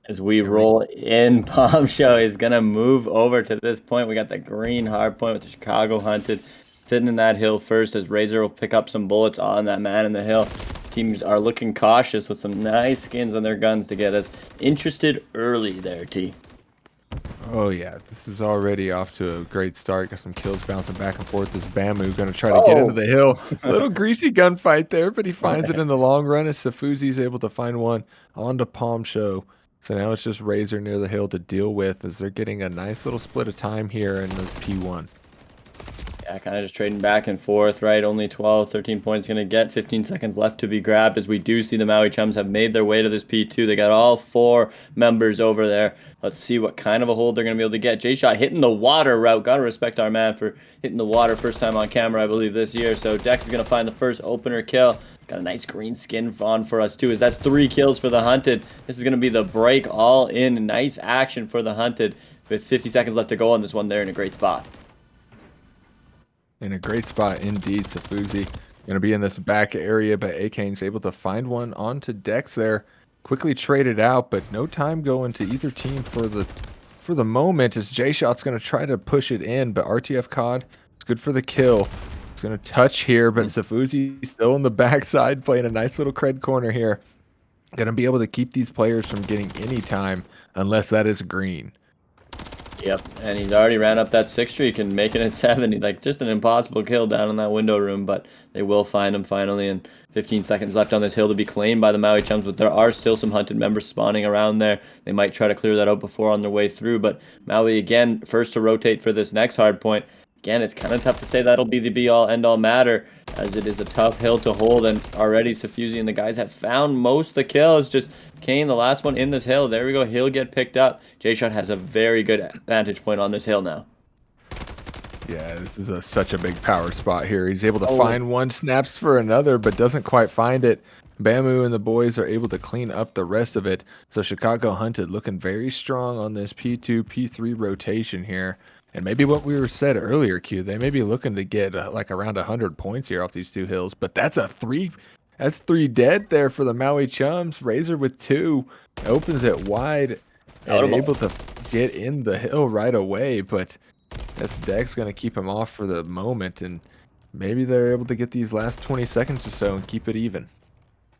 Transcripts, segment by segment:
As we Here we roll in, Palm Show is going to move over to this point. We got the green hard point with the Chicago Hunted sitting in that hill first as Razor will pick up some bullets on that man in the hill. Teams are looking cautious with some nice skins on their guns to get us interested early there, T. Oh yeah, this is already off to a great start. Got some kills bouncing back and forth. This Bamu gonna try to get into Oh! the hill. Little greasy gunfight there, but he finds it in the long run as Safuzi's able to find one on to Palm Show. So now it's just Razor near the hill to deal with as they're getting a nice little split of time here in this P1. Yeah, kind of just trading back and forth, right? Only 12, 13 points going to get. 15 seconds left to be grabbed as we do see the Maui Chums have made their way to this P2. They got all 4 members over there. Let's see what kind of a hold they're going to be able to get. J-Shot hitting the water route. Got to respect our man for hitting the water first time on camera, I believe, this year. So Dex is going to find the first opener kill. Got a nice green skin on for us, too, as that's 3 kills for the Hunted. This is going to be the break all in. Nice action for the Hunted with 50 seconds left to go on this one. They're in a great spot. In a great spot indeed, Safuzi. Gonna be in this back area, but Akane's able to find one onto Dex there. Quickly traded out, but no time going to either team for the moment as J-Shot's gonna try to push it in, but RTF COD is good for the kill. It's gonna touch here, but Safuzi still in the backside playing a nice little cred corner here. Gonna be able to keep these players from getting any time unless that is green. Yep, and he's already ran up that 6 streak and making it 70. Like, just an impossible kill down in that window room, but they will find him finally. And 15 seconds left on this hill to be claimed by the Maui Chums, but there are still some Hunted members spawning around there. They might try to clear that out before on their way through, but Maui, again, first to rotate for this next hard point. Again, it's kind of tough to say that'll be the be-all, end-all matter, as it is a tough hill to hold, and already Safuzi and the guys have found most of the kills. Just Kane, the last one in this hill. There we go. He'll get picked up. J-Shot has a very good vantage point on this hill now. Yeah, this is such a big power spot here. He's able to Oh, find one, snaps for another, but doesn't quite find it. Bamu and the boys are able to clean up the rest of it. So Chicago Hunted looking very strong on this P2, P3 rotation here. And maybe what we were said earlier, Q, they may be looking to get like around 100 points here off these 2 hills, but that's 3 dead there for the Maui Chums. Razor with 2 opens it wide and notable. able to get in the hill right away, but that's Dex going to keep him off for the moment, and maybe they're able to get these last 20 seconds or so and keep it even.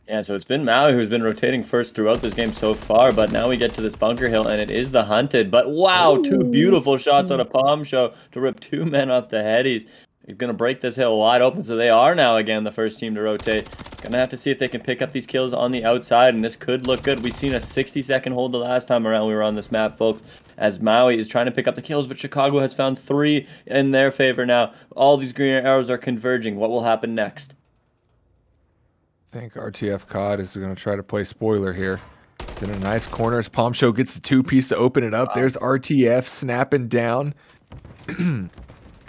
Yeah, so it's been Maui who's been rotating first throughout this game so far, but now we get to this bunker hill, and it is the Hunted. But wow, 2 Oh, beautiful shots on a Palm Show to rip 2 men off the headies. He's going to break this hill wide open, so they are now, again, the first team to rotate. Gonna have to see if they can pick up these kills on the outside, and this could look good. We've seen a 60-second hold the last time around we were on this map, folks, as Maui is trying to pick up the kills, but Chicago has found 3 in their favor now. All these green arrows are converging. What will happen next? I think RTF COD is going to try to play spoiler here. In a nice corner as Palm Show gets the 2-piece to open it up. Wow. There's RTF snapping down.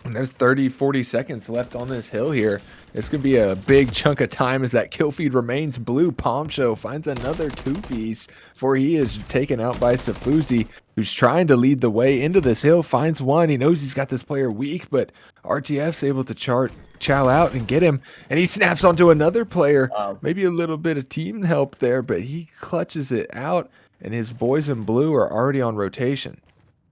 And there's 30, 40 seconds left on this hill here. It's going to be a big chunk of time as that kill feed remains blue. Palm Show finds another 2-piece before he is taken out by Safuzi, who's trying to lead the way into this hill. Finds one. He knows he's got this player weak, but RTF's able to chow out and get him. And he snaps onto another player. Wow. Maybe a little bit of team help there, but he clutches it out. And his boys in blue are already on rotation.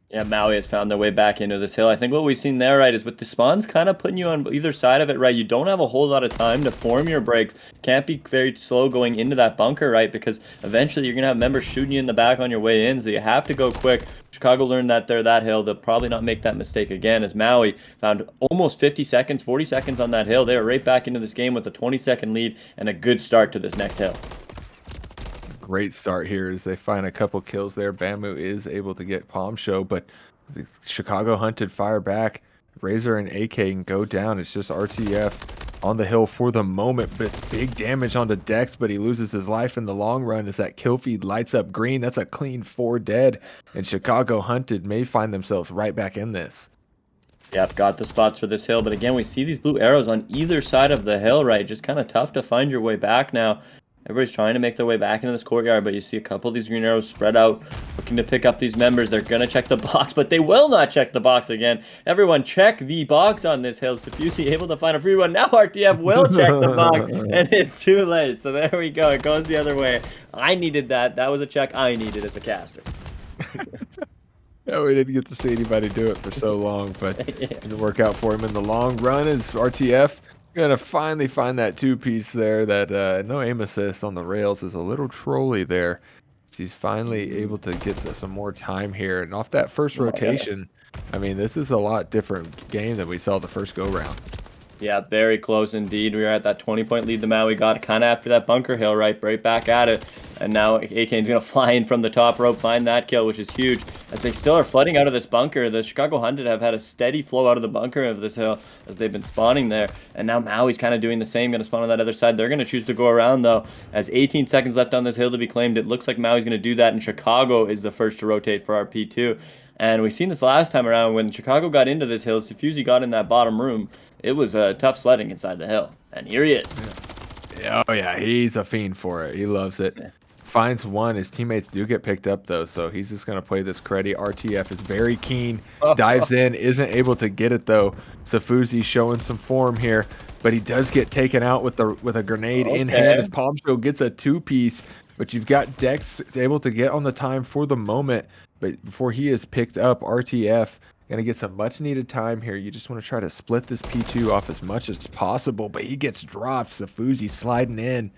Yeah, Maui has found their way back into this hill. I think what we've seen there, right, is with the spawns kind of putting you on either side of it, right, you don't have a whole lot of time to form your breaks. Can't be very slow going into that bunker, right, because eventually you're going to have members shooting you in the back on your way in, so you have to go quick. Chicago learned that they're that hill. They'll probably not make that mistake again, as Maui found almost 50 seconds, 40 seconds on that hill. They were right back into this game with a 20-second lead and a good start to this next hill. Great start here as they find a couple kills there. Bamu is able to get Palm Show, but the Chicago Hunted fire back. Razor and AK can go down. It's just RTF on the hill for the moment, but it's big damage onto Dex, but he loses his life in the long run as that kill feed lights up green. That's a clean 4 dead, and Chicago Hunted may find themselves right back in this. Yep, got the spots for this hill, but again, we see these blue arrows on either side of the hill, right? Just kind of tough to find your way back now. Everybody's trying to make their way back into this courtyard, but you see a couple of these green arrows spread out, looking to pick up these members. They're going to check the box, but they will not check the box again. Everyone check the box on this hill. Sufusi able to find a free one. Now RTF will check the box, and it's too late. So there we go. It goes the other way. I needed that. That was a check I needed as a caster. Yeah, we didn't get to see anybody do it for so long, but it didn't work out for him in the long run. As RTF gonna finally find that two-piece there. That no aim assist on the rails is a little trolly there. He's finally able to get some more time here, and off that first rotation, I mean, this is a lot different game than we saw the first go-round. Yeah, very close indeed. We are at that 20-point lead the Maui got kind of after that bunker hill, right back at it. And now AK's going to fly in from the top rope, find that kill, which is huge. As they still are flooding out of this bunker, the Chicago Hunted have had a steady flow out of the bunker of this hill as they've been spawning there. And now Maui's kind of doing the same, going to spawn on that other side. They're going to choose to go around, though. As 18 seconds left on this hill to be claimed, it looks like Maui's going to do that, and Chicago is the first to rotate for our P2. And we've seen this last time around when Chicago got into this hill, Sufusi got in that bottom room. It was tough sledding inside the hill. And here he is. Yeah. Oh, yeah, he's a fiend for it. He loves it. Yeah. Finds one. His teammates do get picked up, though, so he's just going to play this credit. RTF is very keen. Dives in. Isn't able to get it, though. Sufusi showing some form here, but he does get taken out with a grenade in hand as Palmshow gets a two-piece. But you've got Dex able to get on the time for the moment, but before he is picked up, RTF going to get some much-needed time here. You just want to try to split this P2 off as much as possible, but he gets dropped. Sufusi sliding in.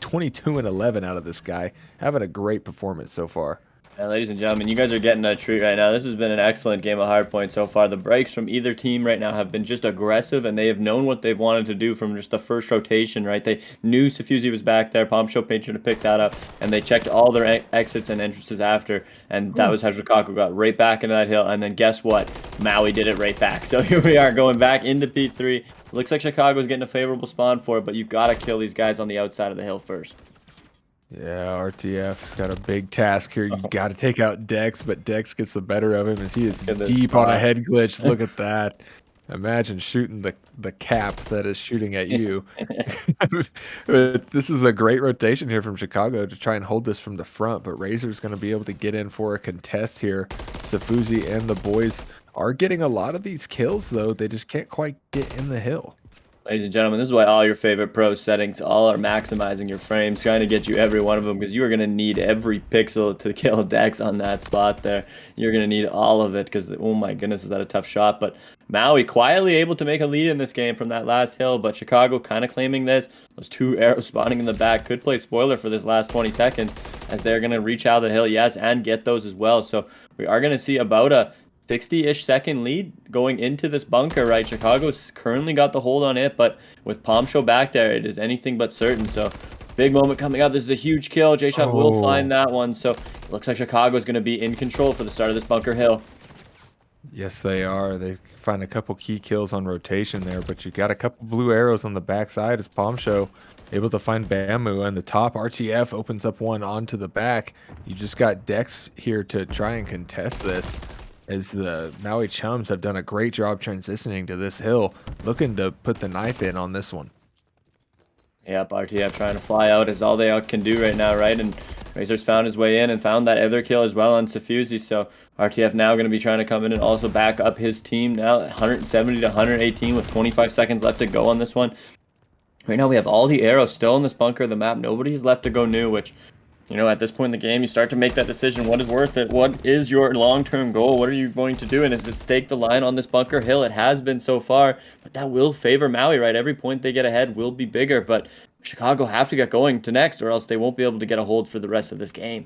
22 and 11 out of this guy. Having a great performance so far. And ladies and gentlemen, you guys are getting a treat right now. This has been an excellent game of Hardpoint so far. The breaks from either team right now have been just aggressive, and they have known what they've wanted to do from just the first rotation, right? They knew Sufusi was back there. Palmshow made sure to pick that up, and they checked all their exits and entrances after, and that was how Chicago got right back into that hill. And then guess what? Maui did it right back. So here we are going back into P3. Looks like Chicago's getting a favorable spawn for it, but you've got to kill these guys on the outside of the hill first. Yeah, RTF's got a big task here. You got to take out Dex, but Dex gets the better of him as he is deep on a head glitch. Look at that. Imagine shooting the cap that is shooting at you. But this is a great rotation here from Chicago to try and hold this from the front, but Razor's going to be able to get in for a contest here. Sufusi and the boys are getting a lot of these kills, though. They just can't quite get in the hill. Ladies and gentlemen, this is why all your favorite pro settings all are maximizing your frames, trying to get you every one of them, because you are going to need every pixel to kill Dex on that spot there. You're going to need all of it, because, oh my goodness, is that a tough shot. But Maui quietly able to make a lead in this game from that last hill, but Chicago kind of claiming this. Those two arrows spawning in the back could play spoiler for this last 20 seconds, as they're going to reach out the hill, yes, and get those as well. So we are going to see about a 60-ish second lead going into this bunker, right? Chicago's currently got the hold on it, but with Palmshow back there, it is anything but certain. So big moment coming up. This is a huge kill. J-Shot will find that one. So it looks like Chicago's going to be in control for the start of this bunker hill. Yes, they are. They find a couple key kills on rotation there, but you got a couple blue arrows on the backside as Palmshow able to find Bamu on the top. RTF opens up one onto the back. You just got Dex here to try and contest this, as the Maui Chums have done a great job transitioning to this hill, looking to put the knife in on this one. Yep, RTF trying to fly out is all they can do right now, right? And Razor's found his way in and found that other kill as well on Sufusi. So RTF now going to be trying to come in and also back up his team now, 170 to 118 with 25 seconds left to go on this one. Right now we have all the arrows still in this bunker of the map. Nobody's left to go new, which, you know, at this point in the game, you start to make that decision. What is worth it? What is your long-term goal? What are you going to do? And is it stake the line on this bunker hill? It has been so far, but that will favor Maui, right? Every point they get ahead will be bigger, but Chicago have to get going to next, or else they won't be able to get a hold for the rest of this game.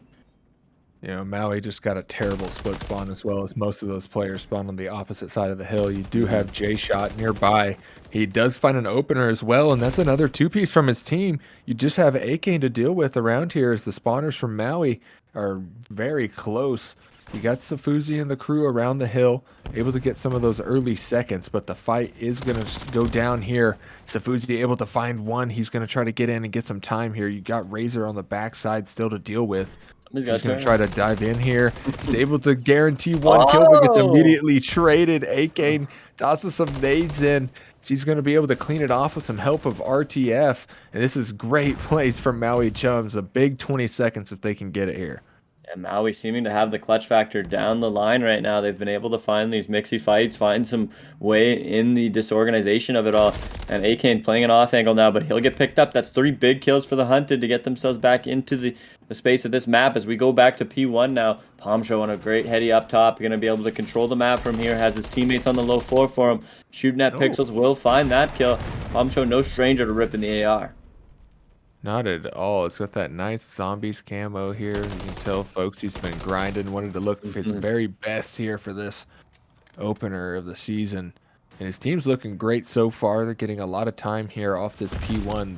You know, Maui just got a terrible split spawn, as well as most of those players spawn on the opposite side of the hill. You do have J-Shot nearby. He does find an opener as well, and that's another two-piece from his team. You just have A-Kane to deal with around here, as the spawners from Maui are very close. You got Sufusi and the crew around the hill, able to get some of those early seconds, but the fight is going to go down here. Sufusi able to find one. He's going to try to get in and get some time here. You got Razor on the backside still to deal with. He's going to try to dive in here. He's able to guarantee one kill, but gets immediately traded. A-Kane tosses some nades in. He's going to be able to clean it off with some help of RTF. And this is great plays from Maui Chums. A big 20 seconds if they can get it here. And Maui seeming to have the clutch factor down the line right now. They've been able to find these mixy fights, find some way in the disorganization of it all. And Akane playing an off angle now, but he'll get picked up. That's 3 big kills for the Hunted to get themselves back into the space of this map as we go back to P1 now. Pomsho on a great heady up top. Going to be able to control the map from here. Has his teammates on the low floor for him. Shooting at Pixels will find that kill. Pomsho no stranger to ripping the AR. Not at all. It's got that nice zombies camo here. You can tell folks he's been grinding, wanted to look for its very best here for this opener of the season. And his team's looking great so far. They're getting a lot of time here off this P1.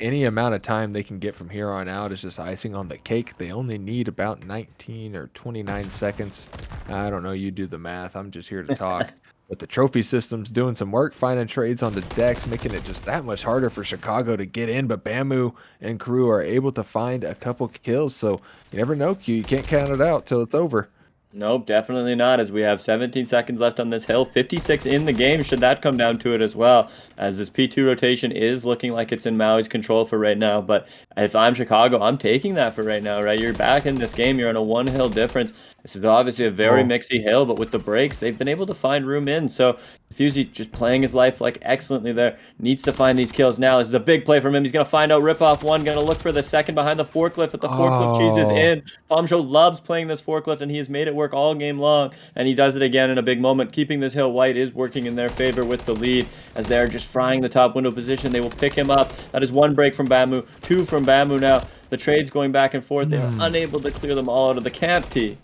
Any amount of time they can get from here on out is just icing on the cake. They only need about 19 or 29 seconds. I don't know. You do the math. I'm just here to talk. But the trophy system's doing some work, finding trades on the decks, making it just that much harder for Chicago to get in. But Bamu and crew are able to find a couple kills. So you never know, Q. You can't count it out till it's over. Nope, definitely not, as we have 17 seconds left on this hill. 56 in the game, should that come down to it as well, as this P2 rotation is looking like it's in Maui's control for right now. But if I'm Chicago, I'm taking that for right now, right? You're back in this game. You're on a 1 hill difference. This is obviously a very mixy hill, but with the breaks, they've been able to find room in. So Fusey just playing his life like excellently there. Needs to find these kills now. This is a big play from him. He's going to find out Rip-Off 1. Going to look for the second behind the forklift, but the forklift cheeses in. Pomsho loves playing this forklift, and he has made it work all game long. And he does it again in a big moment. Keeping this hill white is working in their favor with the lead, as they're just frying the top window position. They will pick him up. That is 1 break from Bamu. 2 from Bamu now. The trade's going back and forth. They are unable to clear them all out of the camp tee.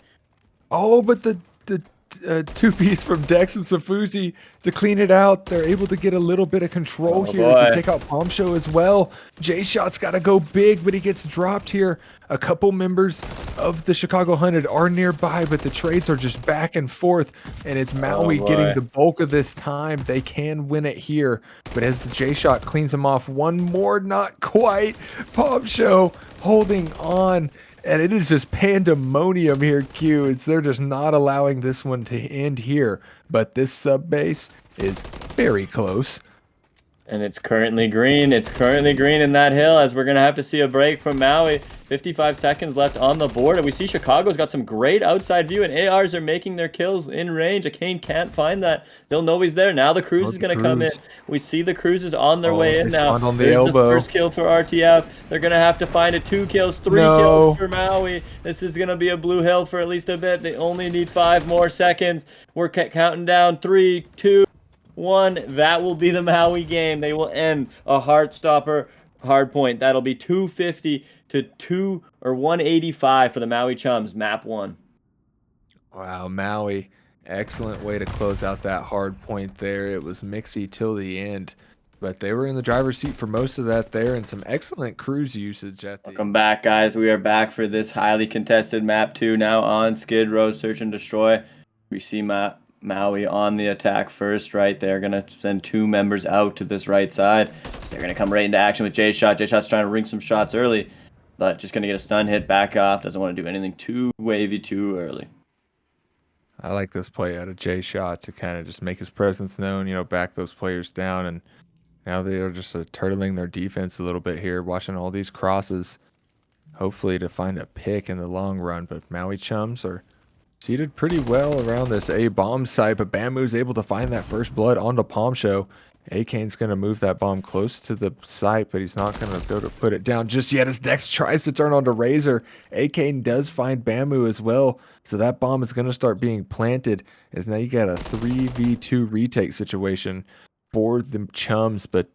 Oh, but the 2-piece from Dex and Safuzi to clean it out. They're able to get a little bit of control here to take out Pomsho as well. J-Shot's got to go big, but he gets dropped here. A couple members of the Chicago Hunted are nearby, but the trades are just back and forth, and it's Maui getting the bulk of this time. They can win it here, but as the J-Shot cleans him off, one more, not quite. Pomsho holding on. And it is just pandemonium here, Q. They're just not allowing this one to end here. But this sub base is very close. And it's currently green. It's currently green in that hill, as we're going to have to see a break from Maui. 55 seconds left on the board. And we see Chicago's got some great outside view, and ARs are making their kills in range. Akane can't find that. They'll know he's there. Now the cruise is going to come in. We see the cruises on their way in now. On the elbow. The first kill for RTF. They're going to have to find it. 2 kills, 3 kills for Maui. This is going to be a blue hill for at least a bit. They only need 5 more seconds. We're counting down. 3, 2, 1. That will be the Maui game. They will end a Heartstopper hard point. That'll be 250 to 185 for the Maui Chums, map 1. Wow, Maui. Excellent way to close out that hard point there. It was mixy till the end, but they were in the driver's seat for most of that there, and some excellent cruise usage at the Welcome back, guys. We are back for this highly contested map 2 now on Skid Row Search and Destroy. We see Maui on the attack first, right? They're going to send 2 members out to this right side. So they're going to come right into action with J-Shot. J-Shot's trying to ring some shots early, but just going to get a stun hit back off. Doesn't want to do anything too wavy too early. I like this play out of J-Shot to kind of just make his presence known, back those players down. And now they are just turtling their defense a little bit here, watching all these crosses, hopefully to find a pick in the long run. But Maui Chums are seated pretty well around this A-bomb site, but Bamu's able to find that first blood onto Pomsho. Akane's going to move that bomb close to the site, but he's not going to go to put it down just yet as Dex tries to turn onto Razor. Akane does find Bamu as well, so that bomb is going to start being planted, as now you got a 3v2 retake situation for the Chums, but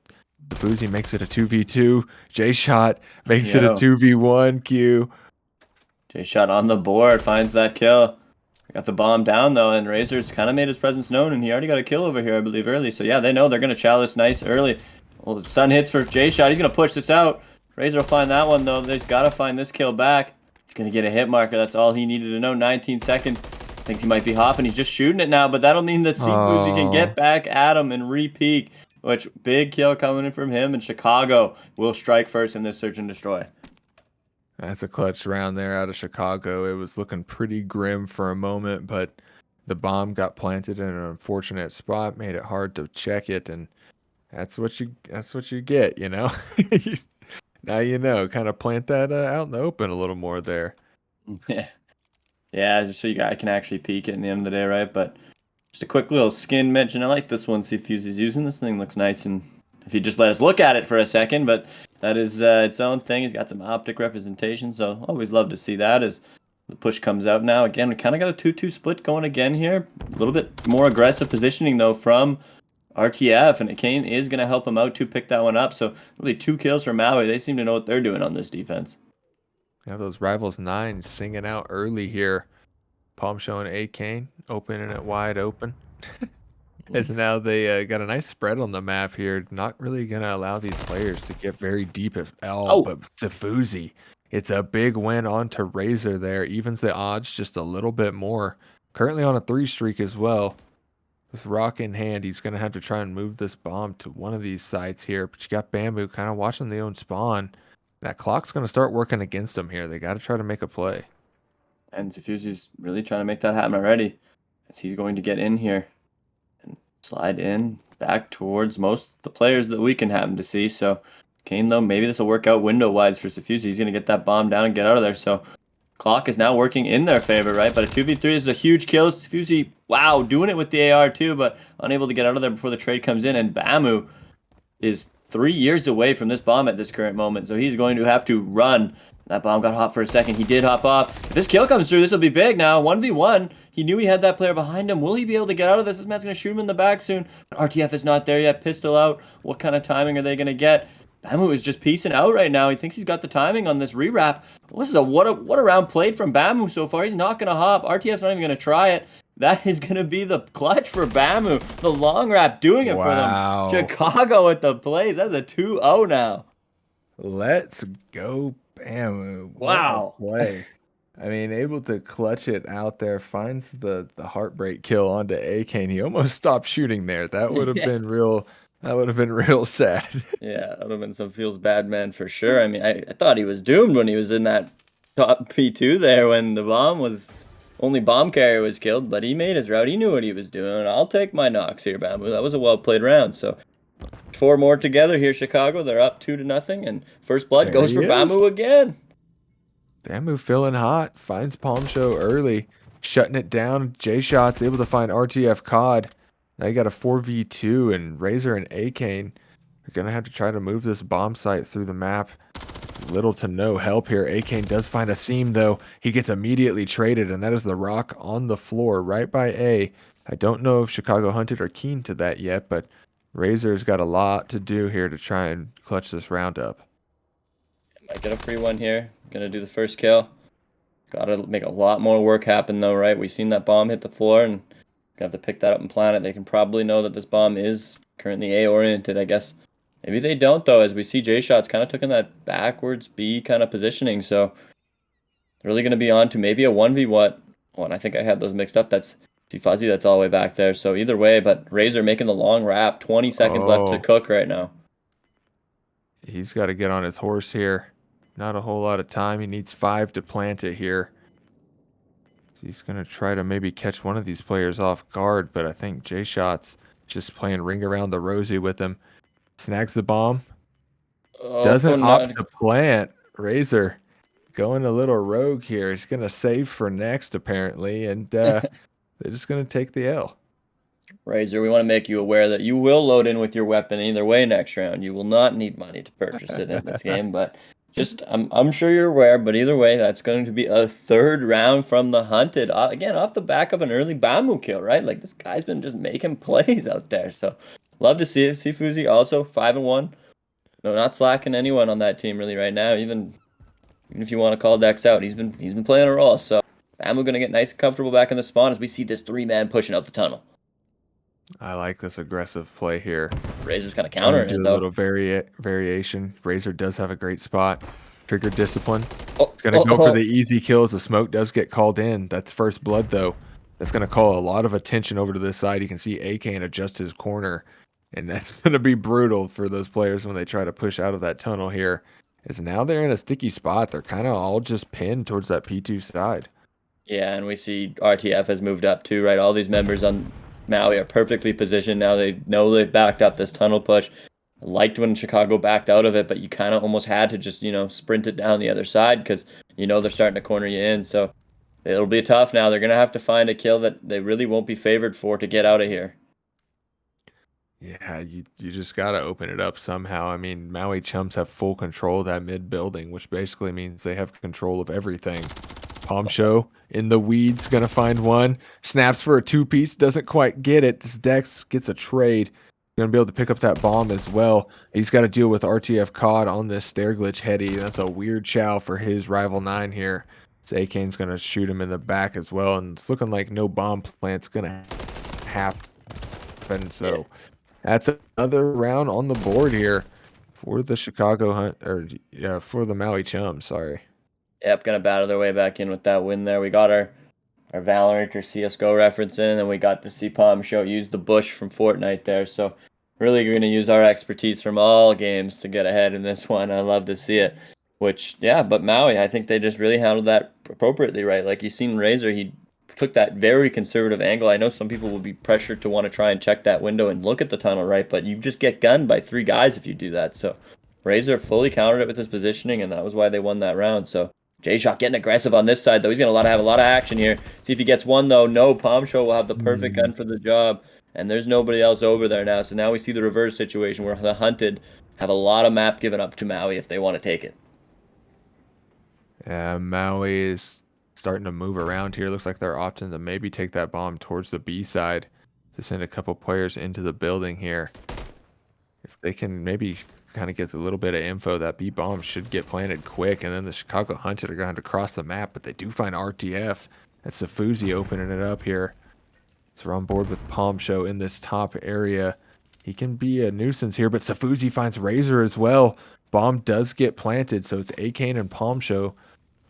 the Boozy makes it a 2v2. J-Shot makes it a 2v1, Q. J-Shot on the board, finds that kill. Got the bomb down, though, and Razor's kind of made his presence known, and he already got a kill over here, I believe, early. So, yeah, they know they're going to chow this nice early. Well, the stun hits for J-Shot. He's going to push this out. Razor will find that one, though. They've got to find this kill back. He's going to get a hit marker. That's all he needed to know. 19 seconds. Thinks he might be hopping. He's just shooting it now, but that'll mean that Seafuzi can get back at him and re-peek, which big kill coming in from him, and Chicago will strike first in this search and destroy. That's a clutch round there out of Chicago. It was looking pretty grim for a moment, but the bomb got planted in an unfortunate spot, made it hard to check it, and That's what you get, you know. Now you know. Kind of plant that out in the open a little more there. Yeah, yeah, just so you guys can actually peek it in the end of the day, right? But just a quick little skin mention. I like this one. See if Fusy's using this thing. Looks nice, and if you just let us look at it for a second, but that is its own thing. He's got some optic representation, so always love to see that as the push comes out now. Again, we kind of got a 2-2 split going again here. A little bit more aggressive positioning though from RTF, and Kane is going to help him out to pick that one up. So really 2 kills for Maui. They seem to know what they're doing on this defense. Yeah, those rivals 9 singing out early here. Palm showing A Kane, opening it wide open. As now they got a nice spread on the map here. Not really going to allow these players to get very deep at all. Oh, But Safuzi, it's a big win onto Razor there. Evens the odds just a little bit more. Currently on a 3 streak as well. With Rock in hand, he's going to have to try and move this bomb to one of these sites here. But you got Bamboo kind of watching the own spawn. That clock's going to start working against him here. They got to try to make a play. and Zafuzi's really trying to make that happen already, as he's going to get in here and slide in back towards most of the players that we can happen to see. So Kane, though, maybe this will work out window-wise for Zafuzi. He's going to get that bomb down and get out of there. So clock is now working in their favor, right? But a 2v3 is a huge kill. Zafuzi, wow, doing it with the AR too, but unable to get out of there before the trade comes in. And Bamu is 3 years away from this bomb at this current moment, so he's going to have to run. That bomb got hot for a second. He did hop off. If this kill comes through, this will be big now. 1v1. He knew he had that player behind him. Will he be able to get out of this? This man's going to shoot him in the back soon. But RTF is not there yet. Pistol out. What kind of timing are they going to get? Bamu is just piecing out right now. He thinks he's got the timing on this rewrap. What a round played from Bamu so far. He's not going to hop. RTF's not even going to try it. That is going to be the clutch for Bamu. The long wrap doing it Wow. for them. Chicago with the plays. That's a 2-0 now. Let's go, Bam! Wow. What a play. I mean, able to clutch it out there, finds the heartbreak kill onto AK, and he almost stopped shooting there. That would have Yeah. been real. That would have been real sad. Yeah, that would have been some feels bad man for sure. I mean, I thought he was doomed when he was in that top P2 there when the bomb was only bomb carrier was killed, but he made his route. He knew what he was doing. I'll take my knocks here, Bamu. That was a well played round. So 4 more together here, Chicago. They're up 2-0, and first blood There goes he for is. Bamu again. Bamu feeling hot, finds Palm Show early, shutting it down. J Shot's able to find RTF COD. Now you got a 4v2, and Razor and A-Kane are going to have to try to move this bomb site through the map. Little to no help here. A-Kane does find a seam, though. He gets immediately traded, and that is the rock on the floor right by A. I don't know if Chicago Hunted are keen to that yet, but Razor's got a lot to do here to try and clutch this round up. Might get a free one here. Gonna do the first kill. Gotta make a lot more work happen though, right? We've seen that bomb hit the floor and gonna have to pick that up and plant it. They can probably know that this bomb is currently A oriented, I guess. Maybe they don't though, as we see J Shots kind of took in that backwards B kind of positioning. So they're really gonna be on to maybe a 1v1. I think I had those mixed up. That's see Fuzzy, that's all the way back there. So either way, but Razor making the long wrap. 20 seconds left to cook right now. He's got to get on his horse here. Not a whole lot of time. He needs 5 to plant it here. So he's going to try to maybe catch one of these players off guard, but I think J-Shot's just playing ring around the rosy with him. Snags the bomb. Doesn't opt to plant. Razor going a little rogue here. He's going to save for next, apparently, and they're just going to take the L. Razor, we want to make you aware that you will load in with your weapon either way next round. You will not need money to purchase it in this game, but just I'm sure you're aware. But either way, that's going to be a 3rd round from the Hunted. Again, off the back of an early Bamu kill, right? Like this guy's been just making plays out there. So love to see it. Sifuzi also 5-1. No, not slacking anyone on that team really right now. Even if you want to call Dex out, he's been playing a role. So Bamu gonna get nice and comfortable back in the spawn as we see this 3-man pushing out the tunnel. I like this aggressive play here. Razor's kind of countering do it, a though. little variation. Razor does have a great spot. Trigger discipline. Oh, It's going to go for the easy kills. The smoke does get called in. That's first blood, though. That's going to call a lot of attention over to this side. You can see A-Kane adjust his corner, and that's going to be brutal for those players when they try to push out of that tunnel here. As now they're in a sticky spot. They're kind of all just pinned towards that P2 side. Yeah, and we see RTF has moved up too, right? All these members on Maui are perfectly positioned now. They know they've backed up this tunnel push. I liked when Chicago backed out of it, but you kind of almost had to just, sprint it down the other side because they're starting to corner you in. So it'll be tough now. They're going to have to find a kill that they really won't be favored for to get out of here. Yeah, you just gotta open it up somehow. I mean, Maui Chums have full control of that mid building, which basically means they have control of everything. Palm Show in the weeds, gonna find one. Snaps for a two-piece, doesn't quite get it. This Dex gets a trade. Gonna be able to pick up that bomb as well. He's got to deal with RTF COD on this stair glitch heady. That's a weird chow for his rival 9 here. So Akane's gonna shoot him in the back as well, and it's looking like no bomb plant's gonna happen. So that's another round on the board here for the Chicago Hunt, or yeah, for the Maui Chums. Sorry. Yep, gonna battle their way back in with that win there. We got our Valorant or CSGO reference in, and we got to see Palm Show use the bush from Fortnite there. So really going to use our expertise from all games to get ahead in this one. I love to see it. Which, yeah, but Maui, I think they just really handled that appropriately, right? Like you seen Razor, he took that very conservative angle. I know some people will be pressured to want to try and check that window and look at the tunnel, right? But you just get gunned by 3 guys if you do that. So Razor fully countered it with his positioning, and that was why they won that round. So J-Shot getting aggressive on this side, though. He's going to have a lot of action here. See if he gets one, though. No, Palm Show will have the perfect gun for the job. And there's nobody else over there now. So now we see the reverse situation where the Hunted have a lot of map given up to Maui if they want to take it. Yeah, Maui is starting to move around here. Looks like they're opting to maybe take that bomb towards the B side to send a couple players into the building here. If they can maybe kind of get a little bit of info, that B bomb should get planted quick, and then the Chicago Hunted are going to have to cross the map, but they do find RTF. That's Safuzi opening it up here. So we're on board with Palm Show in this top area. He can be a nuisance here, but Safuzi finds Razor as well. Bomb does get planted, so it's Akane and Palm Show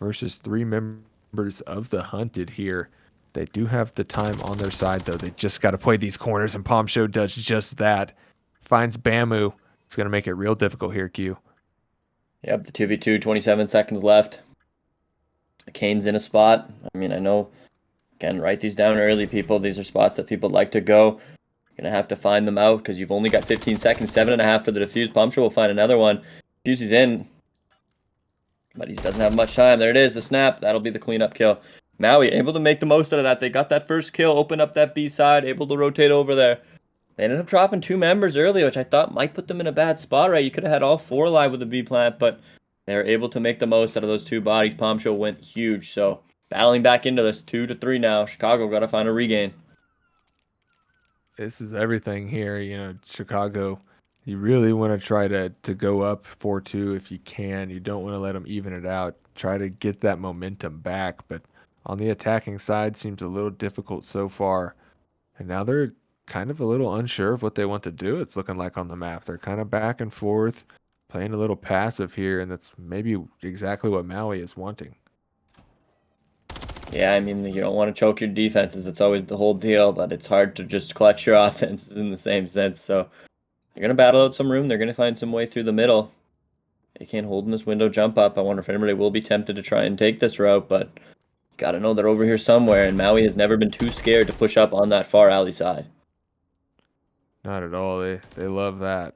versus 3 members of the Hunted here. They do have the time on their side, though. They just got to play these corners, and Palm Show does just that. Finds Bamu. It's going to make it real difficult here, Q. Yep, the 2v2, 27 seconds left. Kane's in a spot. I mean, I know, again, write these down early, people. These are spots that people like to go. You're going to have to find them out because you've only got 15 seconds, 7.5 for the defuse. Palm Show will find another one. Defuse is in, but he doesn't have much time. There it is, the snap. That'll be the cleanup kill. Maui able to make the most out of that. They got that first kill, open up that B side, able to rotate over there. They ended up dropping 2 members early, which I thought might put them in a bad spot, right? You could have had all 4 alive with the B plant, but they were able to make the most out of those 2 bodies. Palm Show went huge, so battling back into this 2-3 now. Chicago got to find a regain. This is everything here. You know, Chicago, you really want to try to go up 4-2 if you can. You don't want to let them even it out. Try to get that momentum back, but on the attacking side seems a little difficult so far. And now they're kind of a little unsure of what they want to do. It's looking like on the map. They're kind of back and forth, playing a little passive here, and that's maybe exactly what Maui is wanting. Yeah, I mean, you don't want to choke your defenses. It's always the whole deal, but it's hard to just clutch your offenses in the same sense. So they're going to battle out some room. They're going to find some way through the middle. They can't hold in this window jump up. I wonder if anybody will be tempted to try and take this route, but you got to know they're over here somewhere, and Maui has never been too scared to push up on that far alley side. Not at all. They love that.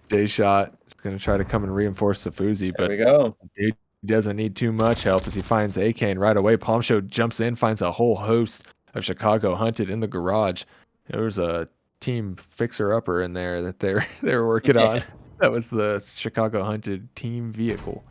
J-Shot is going to try to come and reinforce Safuzi, but There we go. dude doesn't need too much help as he finds Akane right away. Palm Show jumps in, finds a whole host of Chicago Hunted in the garage. There was a team fixer-upper in there that they were working on. That was the Chicago Hunted team vehicle.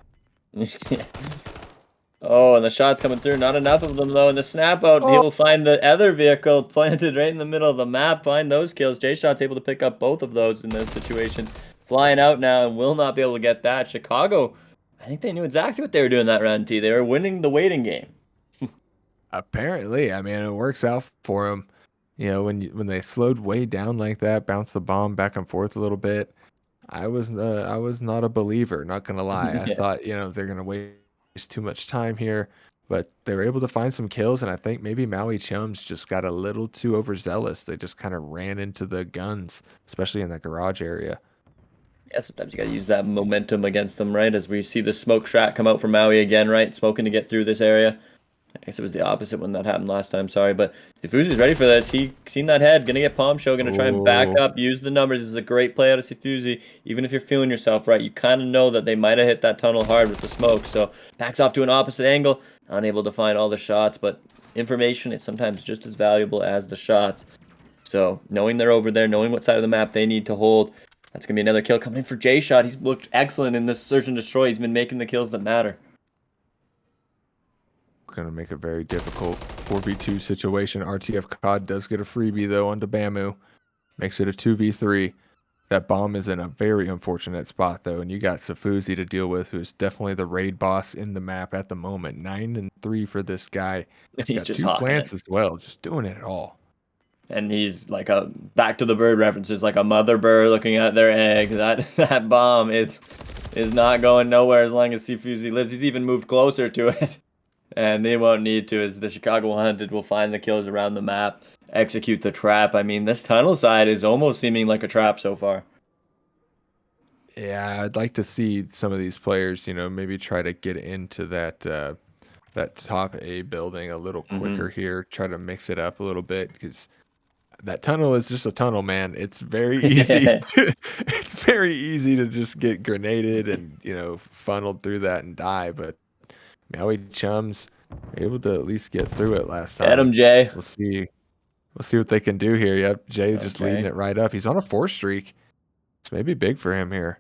Oh, and the shot's coming through. Not enough of them, though. And the snap out, he'll find the other vehicle planted right in the middle of the map. Find those kills. J-Shot's able to pick up both of those in those situations. Flying out now and will not be able to get that. Chicago, I think they knew exactly what they were doing that round, T. They were winning the waiting game. Apparently, I mean, it works out for them. You know, when they slowed way down like that, bounced the bomb back and forth a little bit. I was not a believer, not gonna lie. I thought, you know, they're gonna waste too much time here, but they were able to find some kills, and I think maybe Maui Chums just got a little too overzealous. They just kind of ran into the guns, especially in the garage area. Yeah, sometimes you got to use that momentum against them, right? As we see the smoke shot come out from Maui again, right? Smoking to get through this area. I guess it was the opposite when that happened last time. Sorry, but Sifuzi's ready for this. He seen that head. Gonna get palm show. Gonna try and back Oh, up. Use the numbers. This is a great play out of Sifuzi. Even if you're feeling yourself right, you kind of know that they might have hit that tunnel hard with the smoke. So backs off to an opposite angle. Unable to find all the shots, but information is sometimes just as valuable as the shots. So knowing they're over there, knowing what side of the map they need to hold, that's gonna be another kill coming for J-Shot. He's looked excellent in this search and destroy. He's been making the kills that matter. going to make a very difficult 4v2 situation. RTF COD does get a freebie, though, onto Bamu. Makes it a 2v3. That bomb is in a very unfortunate spot, though, and you got Sifuzi to deal with, who is definitely the raid boss in the map at the moment. 9 and 3 for this guy. And he's Got just 2 hawking plants it. as well, just doing it all. And he's like a back to the bird references, like a mother bird looking at their egg. That bomb is not going nowhere as long as Sifuzi lives. He's even moved closer to it. And they won't need to, as the Chicago Hunted will find the kills around the map, execute the trap. I mean, this tunnel side is almost seeming like a trap so far. Yeah, I'd like to see some of these players, maybe try to get into that that top A building a little quicker here. Try to mix it up a little bit because that tunnel is just a tunnel, man. It's very easy it's very easy to just get grenaded and funneled through that and die. But Maui Chums were able to at least get through it last Get time. him, Jay. We'll see. We'll see what they can do here. Yep, Jay just leading Okay. it right up. He's on a 4 streak. It's maybe big for him here.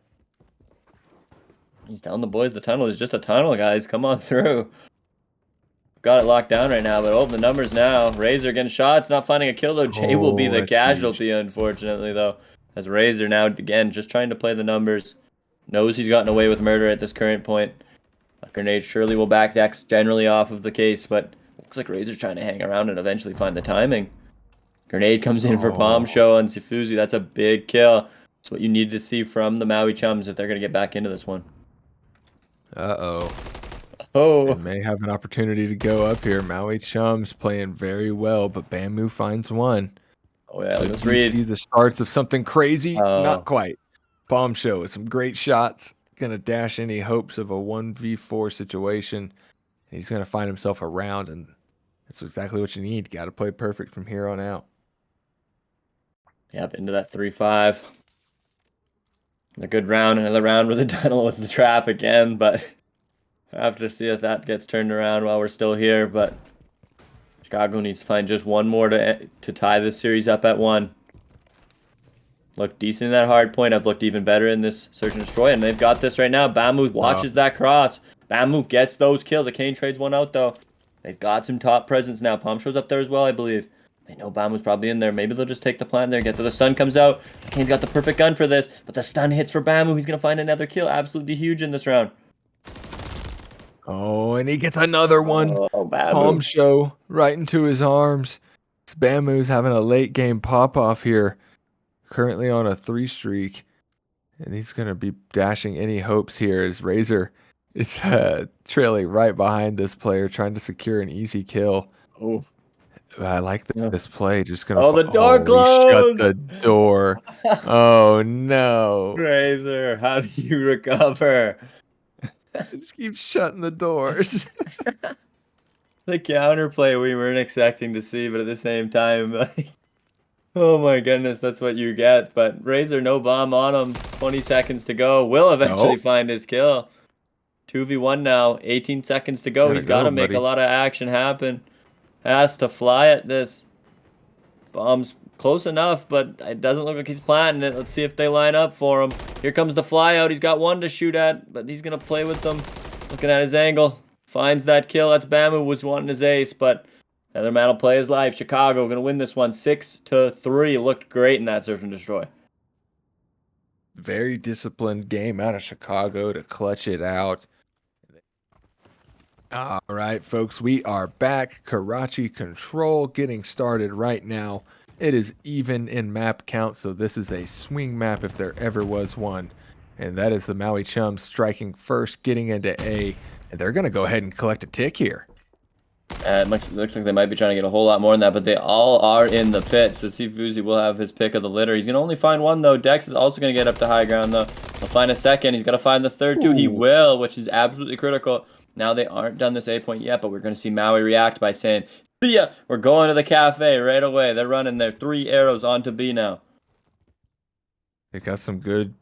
He's telling the boys the tunnel is just a tunnel, guys. Come on through. Got it locked down right now, but the numbers now. Razor getting shots, not finding a kill though. Jay will be Oh, the that's huge. casualty, unfortunately, though. As Razor now, again, just trying to play the numbers. Knows he's gotten away with murder at this current point. A grenade surely will back Dex generally off of the case, but looks like Razor's trying to hang around and eventually find the timing. Grenade comes in for Palm Oh. Show on Sifuzi. That's a big kill. That's what you need to see from the Maui Chums if they're going to get back into this one. Uh-oh. Oh, And may have an opportunity to go up here. Maui Chums playing very well, but Bamu finds one. oh yeah, Could let's we read. see the starts of something crazy? Oh. Not quite. Bomb Show with some great shots. Gonna dash any hopes of a 1v4 situation. And he's gonna find himself around, and that's exactly what you need. Got to play perfect from here on out. Yep, into that 3-5. A good round, another round where the tunnel was the trap again, but I have to see if that gets turned around while we're still here. But Chicago needs to find just one more to tie this series up at 1. Looked decent in that hard point. I've looked even better in this Search and Destroy, and they've got this right now. Bamu watches that cross. Bamu gets those kills. The Kane trades one out, though. They've got some top presence now. Palm shows up there as well, I believe. They know Bamu's probably in there. Maybe they'll just take the plant there, get to the sun comes out. Kane's got the perfect gun for this, but the stun hits for Bamu. He's going to find another kill. Absolutely huge in this round. Oh, and he gets another one. Oh, Palm Bamu. Show right into his arms. Bamu's having a late game pop off here. Currently on a 3 streak. And he's going to be dashing any hopes here as Razor is trailing right behind this player, trying to secure an easy kill. Oh, I like this play. Just going to... Oh, the door He closed! shut the door. Oh, no. Razor, how do you recover? Just keep shutting the doors. The counterplay we weren't expecting to see, but at the same time, like, oh my goodness, that's what you get. But Razor, no bomb on him. 20 seconds to go. Will eventually find his kill. 2v1 now. 18 seconds to go. Gotta He's got to go, make buddy. a lot of action happen. Has to fly at this. Bomb's close enough, but it doesn't look like he's planting it. Let's see if they line up for him. Here comes the fly out. He's got one to shoot at, but he's going to play with them. Looking at his angle. Finds that kill. That's Bamu was wanting his ace, but the other man will play his life. Chicago going to win this one 6-3. Looked great in that Search and Destroy. Very disciplined game out of Chicago to clutch it out. All right, folks, we are back. Karachi Control getting started right now. It is even in map count, so this is a swing map if there ever was one. And that is the Maui Chums striking first, getting into A. And they're going to go ahead and collect a tick here. It looks like they might be trying to get a whole lot more than that, but they all are in the pit. So Sifuzi will have his pick of the litter. He's going to only find one, though. Dex is also going to get up to high ground, though. He'll find a second. He's got to find the third, too. He will, which is absolutely critical. Now they aren't done this A point yet, but we're going to see Maui react by saying, "See ya, we're going to the cafe right away." They're running their 3 arrows onto B now. They got some good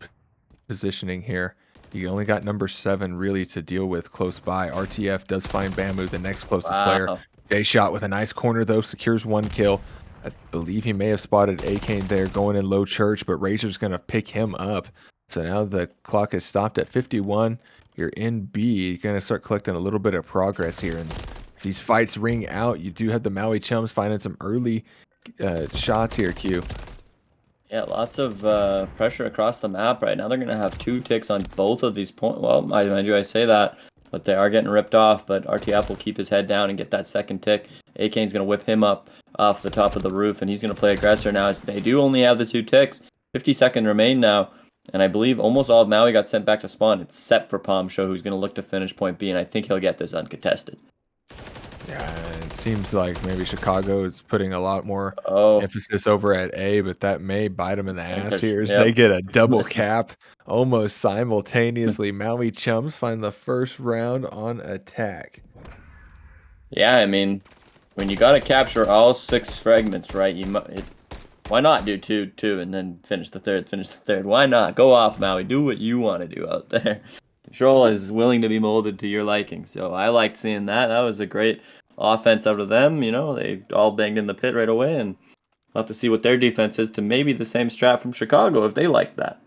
positioning here. You only got number 7 really to deal with close by. RTF does find Bamu, the next closest player. Wow. J shot with a nice corner though, secures 1 kill. I believe he may have spotted Akane there going in low church, but Razor's going to pick him up. So now the clock is stopped at 51. You're in B. You're going to start collecting a little bit of progress here. And as these fights ring out, you do have the Maui Chums finding some early shots here, Q. Yeah, lots of pressure across the map right now. They're going to have 2 ticks on both of these points. Well, mind you, I say that, but they are getting ripped off. But RTF will keep his head down and get that second tick. Akane's going to whip him up off the top of the roof, and he's going to play aggressor now. As they do only have the 2 ticks. 50 seconds remain now, and I believe almost all of Maui got sent back to spawn, except for Palm Show, who's going to look to finish point B, and I think he'll get this uncontested. Yeah, it seems like maybe Chicago is putting a lot more Oh, emphasis over at A, but that may bite them in the ass there's- here as yep. they get a double cap almost simultaneously. Maui Chums find the first round on attack. Yeah, I mean, when you got to capture all 6 fragments, right? Why not do two, and then finish the third? Why not? Go off, Maui. Do what you want to do out there. Control is willing to be molded to your liking. So I liked seeing that. That was a great offense out of them. You know, they all banged in the pit right away, and we'll have to see what their defense is to maybe the same strat from Chicago if they like that.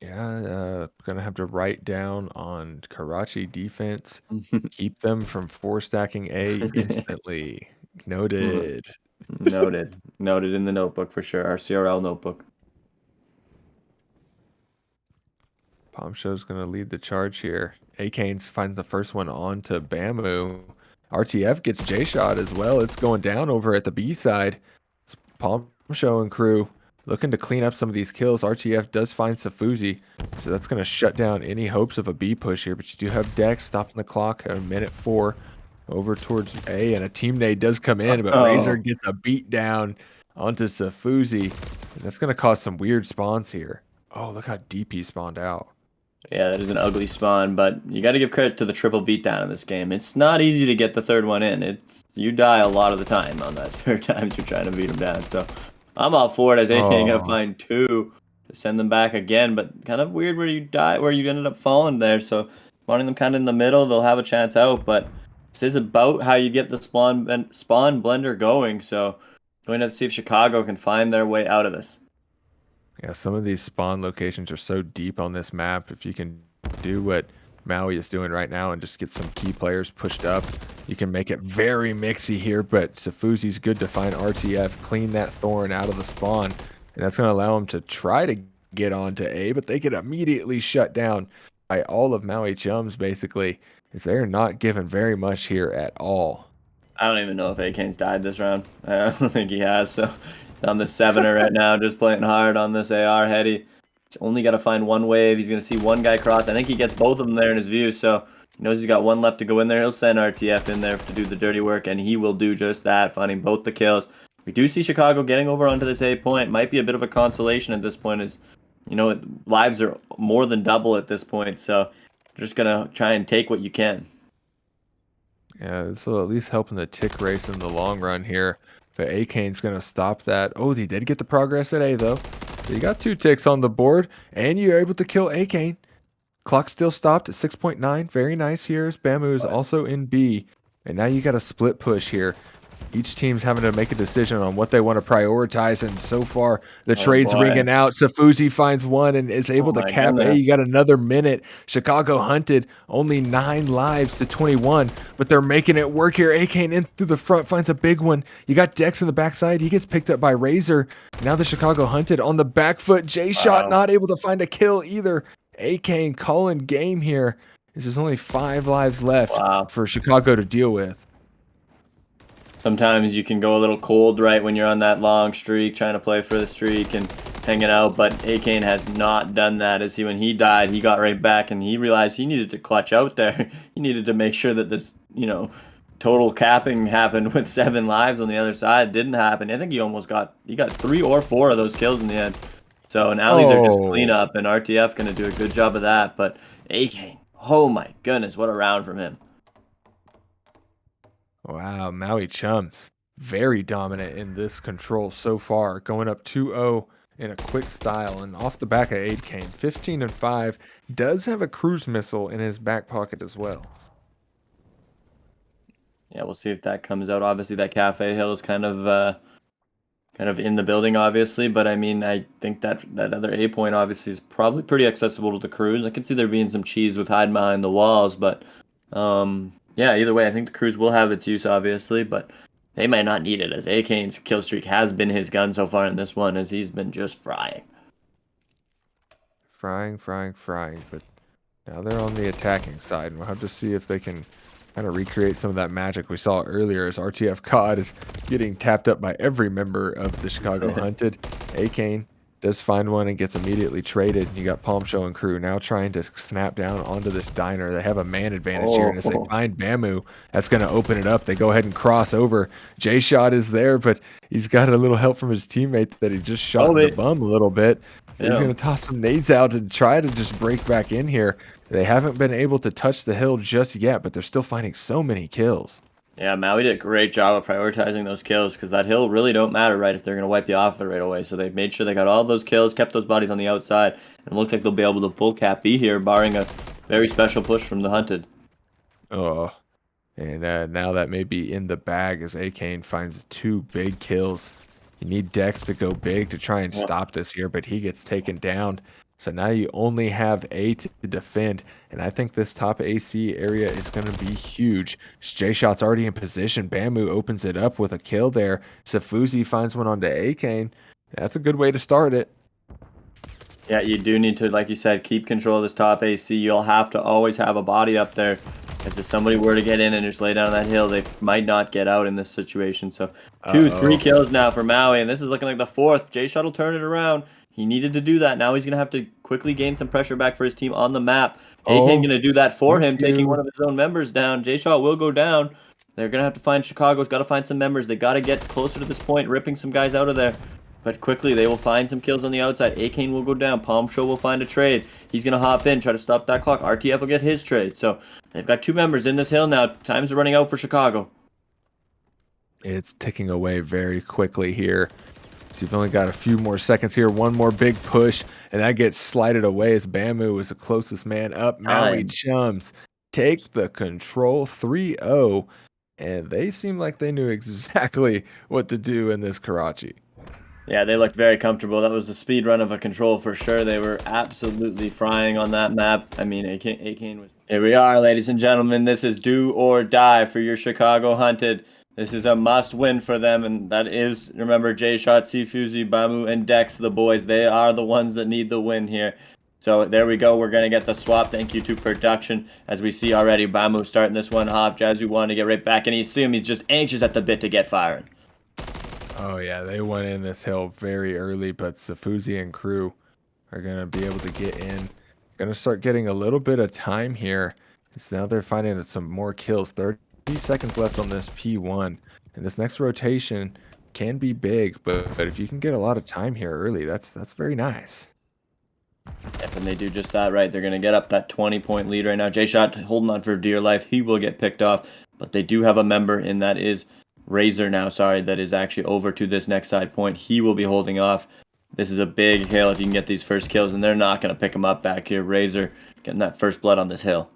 Yeah, gonna have to write down on Karachi defense. Keep them from 4-stacking A instantly. Noted. Noted. Noted in the notebook for sure. Our CRL notebook. Palm Show's gonna lead the charge here. Akanes finds the first one on to Bamu. RTF gets J shot as well. It's going down over at the B side. It's Palm Show and crew looking to clean up some of these kills. RTF does find Safuzi, so that's gonna shut down any hopes of a B push here. But you do have Dex stopping the clock at a minute 4 over towards A, and a team nade does come in, but Razor gets a beat down onto Safuzi. And that's gonna cause some weird spawns here. Oh, look how deep he spawned out. Yeah, that is an ugly spawn, but you got to give credit to the triple beatdown in this game. It's not easy to get the third one in. You die a lot of the time on that third time you're trying to beat them down. So I'm all for it. As AK gonna find 2 to send them back again, but kind of weird where you ended up falling there. So spawning them kind of in the middle, they'll have a chance out. But this is about how you get the spawn blender going. So going to have to see if Chicago can find their way out of this. Yeah, some of these spawn locations are so deep on this map. If you can do what Maui is doing right now and just get some key players pushed up, you can make it very mixy here. But Safuzi's good to find RTF, clean that Thorn out of the spawn, and that's going to allow him to try to get onto A, but they get immediately shut down by all of Maui Chums, basically, as they're not given very much here at all. I don't even know if Akane's died this round. I don't think he has, so on the 7er right now, just playing hard on this AR heady. He's only got to find 1 wave. He's going to see 1 guy cross. I think he gets both of them there in his view, so he knows he's got 1 left to go in there. He'll send RTF in there to do the dirty work, and he will do just that, finding both the kills. We do see Chicago getting over onto this A point. Might be a bit of a consolation at this point, as you know, lives are more than double at this point, so just going to try and take what you can. Yeah, this will at least help in the tick race in the long run here. But Akane's going to stop that. Oh, he did get the progress at A, though. So you got 2 ticks on the board, and you're able to kill Akane. Clock still stopped at 6.9. Very nice here as Bamu is also in B. And now you got a split push here. Each team's having to make a decision on what they want to prioritize, and so far the trade's ringing out. Safuzi finds 1 and is able to cap A. You got another minute. Chicago hunted, only 9 lives to 21, but they're making it work here. Akane in through the front finds a big one. You got Dex in the backside. He gets picked up by Razor. Now the Chicago hunted on the back foot. J-Shot not able to find a kill either. Akane calling game here. There's only 5 lives left for Chicago to deal with. Sometimes you can go a little cold, right, when you're on that long streak, trying to play for the streak and hanging out, but Akane has not done that. As when he died, he got right back, and he realized he needed to clutch out there. He needed to make sure that this, total capping happened with 7 lives on the other side. Didn't happen. I think he got 3 or 4 of those kills in the end. So now these are just cleanup, and RTF going to do a good job of that, but Akane, Oh my goodness, what a round from him. Wow, Maui Chums, very dominant in this control so far, going up 2-0 in a quick style. And off the back of 8 Kane, 15 and 5, does have a cruise missile in his back pocket as well. Yeah, we'll see if that comes out. Obviously, that Cafe Hill is kind of in the building, obviously, but I mean, I think that other A point obviously is probably pretty accessible to the crews. I can see there being some cheese with hiding behind the walls, but yeah, either way, I think the crews will have its use, obviously, but they might not need it as A-Kane's kill streak has been his gun so far in this one, as he's been just frying. Frying, frying, frying, but now they're on the attacking side, and we'll have to see if they can kind of recreate some of that magic we saw earlier as RTF COD is getting tapped up by every member of the Chicago Hunted. A-Kane does find one and gets immediately traded. You got Palm Show and crew now trying to snap down onto this diner. They have a man advantage here, and as they find Bamu, that's going to open it up. They go ahead and cross over. J-Shot is there, but he's got a little help from his teammate that he just shot in the bum a little bit. So he's going to toss some nades out to try to just break back in here. They haven't been able to touch the hill just yet, but they're still finding so many kills. Yeah, Maui did a great job of prioritizing those kills because that hill really don't matter, right, if they're going to wipe you off it right away. So they made sure they got all those kills, kept those bodies on the outside, and it looks like they'll be able to full cap B here, barring a very special push from the Hunted. Oh, and now that may be in the bag as A-Kane finds 2 big kills. You need Dex to go big to try and stop this here, but he gets taken down. So now you only have A to defend, and I think this top AC area is going to be huge. J-Shot's already in position. Bamu opens it up with a kill there. Safuzi finds one onto A-Kane. That's a good way to start it. Yeah, you do need to, like you said, keep control of this top AC. You'll have to always have a body up there. As if somebody were to get in and just lay down that hill, they might not get out in this situation. So 3 kills now for Maui, and this is looking like the 4th. J-Shot will turn it around. He needed to do that. Now he's going to have to quickly gain some pressure back for his team on the map. A-Kane going to do that for him, taking one of his own members down. J-Shot will go down. They're going to have to find Chicago's got to find some members. They got to get closer to this point, ripping some guys out of there. But quickly, they will find some kills on the outside. A-Kane will go down. Palm Show will find a trade. He's going to hop in, try to stop that clock. RTF will get his trade. So they've got 2 members in this hill now. Time's running out for Chicago. It's ticking away very quickly here. So you've only got a few more seconds here. One more big push, and that gets slided away as Bamu is the closest man up. Maui Chums take the control 3-0, and they seem like they knew exactly what to do in this Karachi. Yeah, they looked very comfortable. That was the speed run of a control for sure. They were absolutely frying on that map. I mean, A-Kane was... Here we are, ladies and gentlemen. This is do or die for your Chicago Hunted. This is a must-win for them, and that is, remember, J-Shot, Sifuzi, Bamu, and Dex, the boys. They are the ones that need the win here. So there we go. We're going to get the swap. Thank you to production. As we see already, Bamu starting this one off. Jazu wanted to get right back, and you see him. He's just anxious at the bit to get firing. Oh, yeah, they went in this hill very early, but Safuzi and crew are going to be able to get in. Going to start getting a little bit of time here. So now they're finding some more kills. 30 seconds left on this P1, and this next rotation can be big, but if you can get a lot of time here early, that's very nice. Yep, and they do just that right. They're going to get up that 20-point lead right now. J-Shot holding on for dear life. He will get picked off, but they do have a member, and that is Razor now, sorry, that is actually over to this next side point. He will be holding off. This is a big hill if you can get these first kills, and they're not going to pick him up back here. Razor getting that first blood on this hill.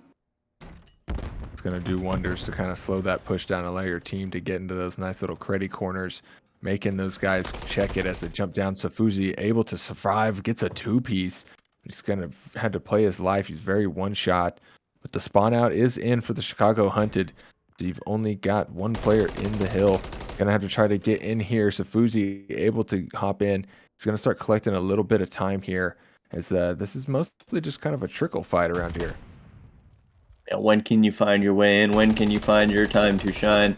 It's going to do wonders to kind of slow that push down and allow your team to get into those nice little creddy corners, making those guys check it as they jump down. Safuzi able to survive, gets a 2-piece. He's going to have to play his life. He's very one-shot, but the spawn out is in for the Chicago Hunted. So you've only got 1 player in the hill. Gonna have to try to get in here. Safuzi able to hop in. He's gonna start collecting a little bit of time here, as this is mostly just kind of a trickle fight around here. Yeah, when can you find your way in? When can you find your time to shine?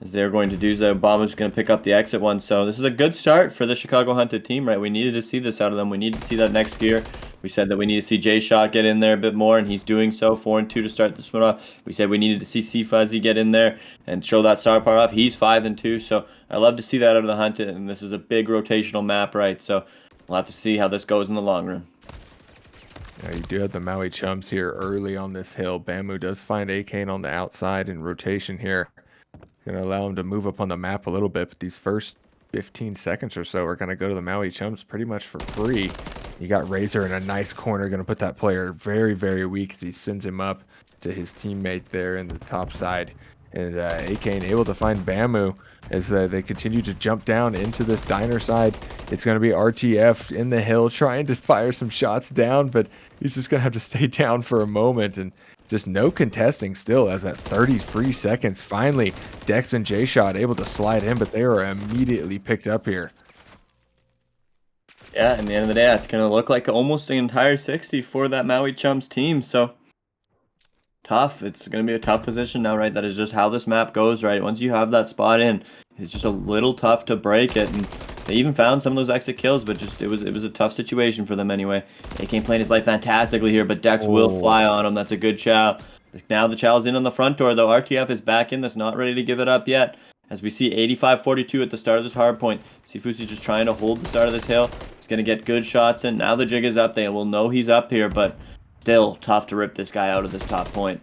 As they're going to do so, Obama's going to pick up the exit one. So this is a good start for the Chicago Hunted team, right? We needed to see this out of them. We need to see that next gear. We said that we need to see J-Shot get in there a bit more, and he's doing so. 4-2 to start this one off. We said we needed to see C-Fuzzy get in there and show that star power off. He's 5-2, so I love to see that out of the Hunted, and this is a big rotational map, right? So we'll have to see how this goes in the long run. Yeah, you do have the Maui Chums here early on this hill. Bamu does find Akane on the outside in rotation here. Gonna allow him to move up on the map a little bit, but these first 15 seconds or so are gonna go to the Maui Chums pretty much for free. You got Razor in a nice corner, gonna put that player very, very weak as he sends him up to his teammate there in the top side. And Akane able to find Bamu as they continue to jump down into this diner side. It's going to be RTF in the hill trying to fire some shots down, but he's just going to have to stay down for a moment. And just no contesting still as at 33 seconds. Finally, Dex and J-Shot able to slide in, but they are immediately picked up here. Yeah, in the end of the day, it's going to look like almost an entire 60 for that Maui Chums team. So tough. It's going to be a tough position now, right? That is just how this map goes, right? Once you have that spot in, it's just a little tough to break it. And they even found some of those exit kills, but just it was a tough situation for them anyway. Akane playing his life fantastically here, but Dex will fly on him. That's a good chow. Now the chow's in on the front door, though. RTF is back in this, not ready to give it up yet. As we see 85-42 at the start of this hard point. Sifusi just trying to hold the start of this hill. He's going to get good shots in. Now the jig is up. They will know he's up here, but still tough to rip this guy out of this top point.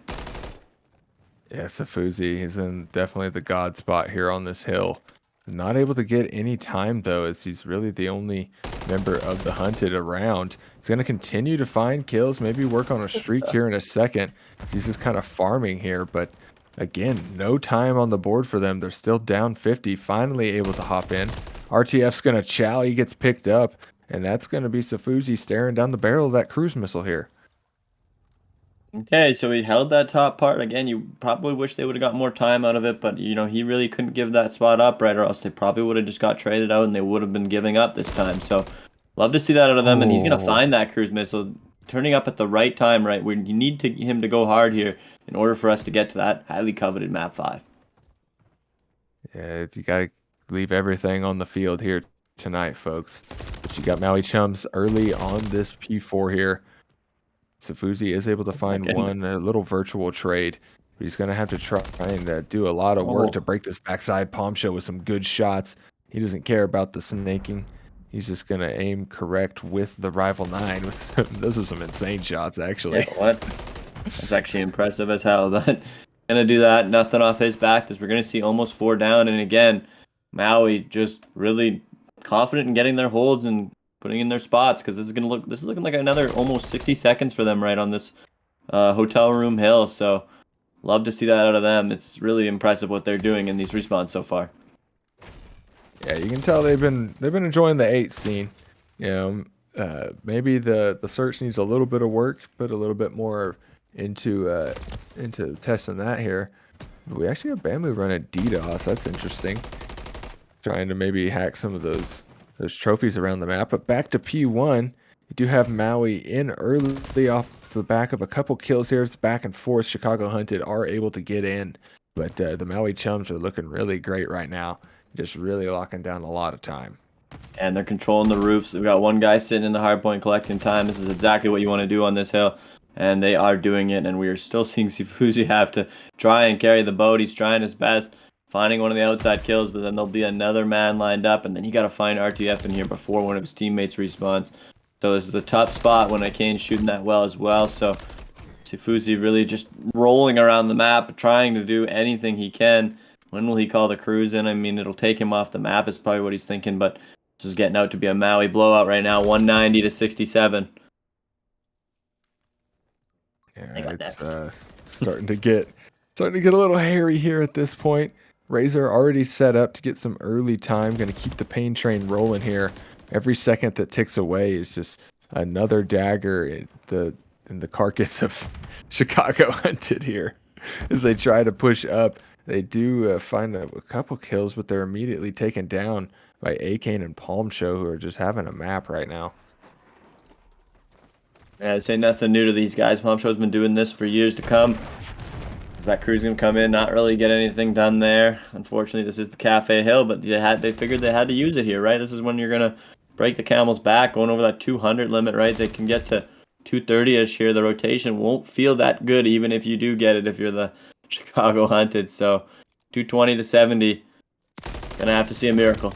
Yeah, Sifusi is in definitely the god spot here on this hill. Not able to get any time, though, as he's really the only member of the hunted around. He's going to continue to find kills, maybe work on a streak here in a second. He's just kind of farming here, but again, no time on the board for them. They're still down 50, finally able to hop in. RTF's going to chow. He gets picked up, and that's going to be Sifusi staring down the barrel of that cruise missile here. Okay, so he held that top part. Again, you probably wish they would have got more time out of it, but, you know, he really couldn't give that spot up, right? Or else they probably would have just got traded out and they would have been giving up this time. So, love to see that out of them. And he's going to find that cruise missile, turning up at the right time, right? We need him to go hard here in order for us to get to that highly coveted map 5. Yeah, you got to leave everything on the field here tonight, folks. But you got Maui Chums early on this P4 here. Sifusi is able to find one little virtual trade. But he's going to have to try and do a lot of work to break this backside palm show with some good shots. He doesn't care about the snaking. He's just going to aim correct with the Rival 9. Those are some insane shots, actually. Yeah, what? That's actually impressive as hell. But going to do that. Nothing off his back. As we're going to see almost 4 down. And again, Maui just really confident in getting their holds and putting in their spots, because this is looking like another almost 60 seconds for them right on this hotel room hill. So love to see that out of them. It's really impressive what they're doing in these respawns so far. Yeah, you can tell they've been enjoying the 8 scene. You know, maybe the search needs a little bit of work, put a little bit more into testing that here. But we actually have Bamu running DDoS. That's interesting. Trying to maybe hack some of those trophies around the map. But back to P1, you do have Maui in early off the back of a couple kills here. It's back and forth. Chicago Hunted are able to get in, but the Maui Chums are looking really great right now. Just really locking down a lot of time. And they're controlling the roofs. We've got one guy sitting in the hard point collecting time. This is exactly what you want to do on this hill. And they are doing it. And we are still seeing Sifusi have to try and carry the boat. He's trying his best, finding one of the outside kills, but then there'll be another man lined up, and then you got to find RTF in here before one of his teammates respawns. So this is a tough spot when Akane's shooting that well as well. So Sifusi really just rolling around the map, trying to do anything he can. When will he call the cruise in? I mean, it'll take him off the map is probably what he's thinking, but this is getting out to be a Maui blowout right now, 190-67. Yeah, it's starting to get a little hairy here at this point. Razor already set up to get some early time. Going to keep the pain train rolling here. Every second that ticks away is just another dagger in the carcass of Chicago Hunted here. As they try to push up, they do find a couple kills, but they're immediately taken down by Akane and Palm Show, who are just having a map right now. Yeah, I'd say nothing new to these guys. Palm Show's been doing this for years to come. That crew's gonna come in, not really get anything done there. Unfortunately, this is the Cafe Hill, but they figured they had to use it here, right? This is when you're gonna break the camel's back, going over that 200 limit, right? They can get to 230-ish here. The rotation won't feel that good, even if you do get it, if you're the Chicago Hunted. So 220-70, gonna have to see a miracle.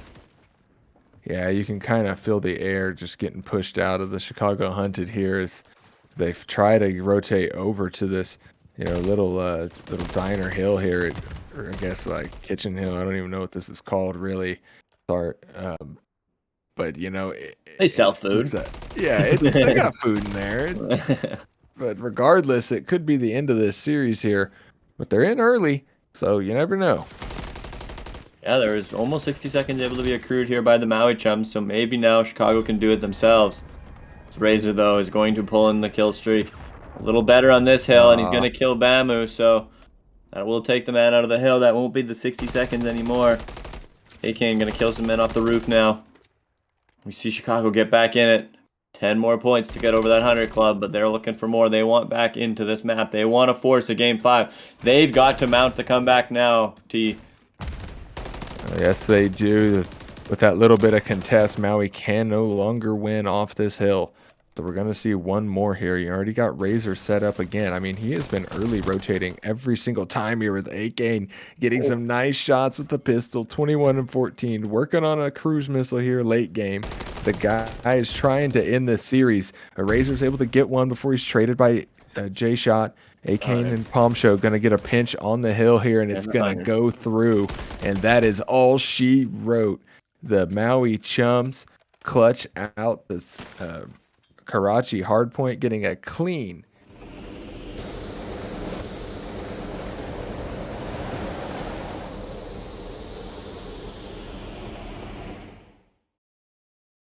Yeah, you can kind of feel the air just getting pushed out of the Chicago Hunted here as they've tried to rotate over to this, little diner hill here, or I guess like kitchen hill. I don't even know what this is called really. Start, but They sell it's food. yeah, they got food in there. But regardless, it could be the end of this series here. But they're in early, so you never know. Yeah, there was almost 60 seconds able to be accrued here by the Maui Chums, so maybe now Chicago can do it themselves. Razor, though, is going to pull in the kill streak a little better on this hill, and he's going to kill Bamu, so that will take the man out of the hill. That won't be the 60 seconds anymore. A-Kane going to kill some men off the roof now. We see Chicago get back in it. 10 more points to get over that 100 club, but they're looking for more. They want back into this map. They want to force a game 5. They've got to mount the comeback now, T. Yes, they do. With that little bit of contest, Maui can no longer win off this hill. So we're going to see one more here. You already got Razor set up again. I mean, he has been early rotating every single time here with A-Kane, getting some nice shots with the pistol, 21 and 14, working on a cruise missile here late game. The guy is trying to end this series. Razor's able to get one before he's traded by J-Shot. A-Kane and Palm Show going to get a pinch on the hill here, and it's going to go through. And that is all she wrote. The Maui Chums clutch out this Karachi hardpoint, getting a clean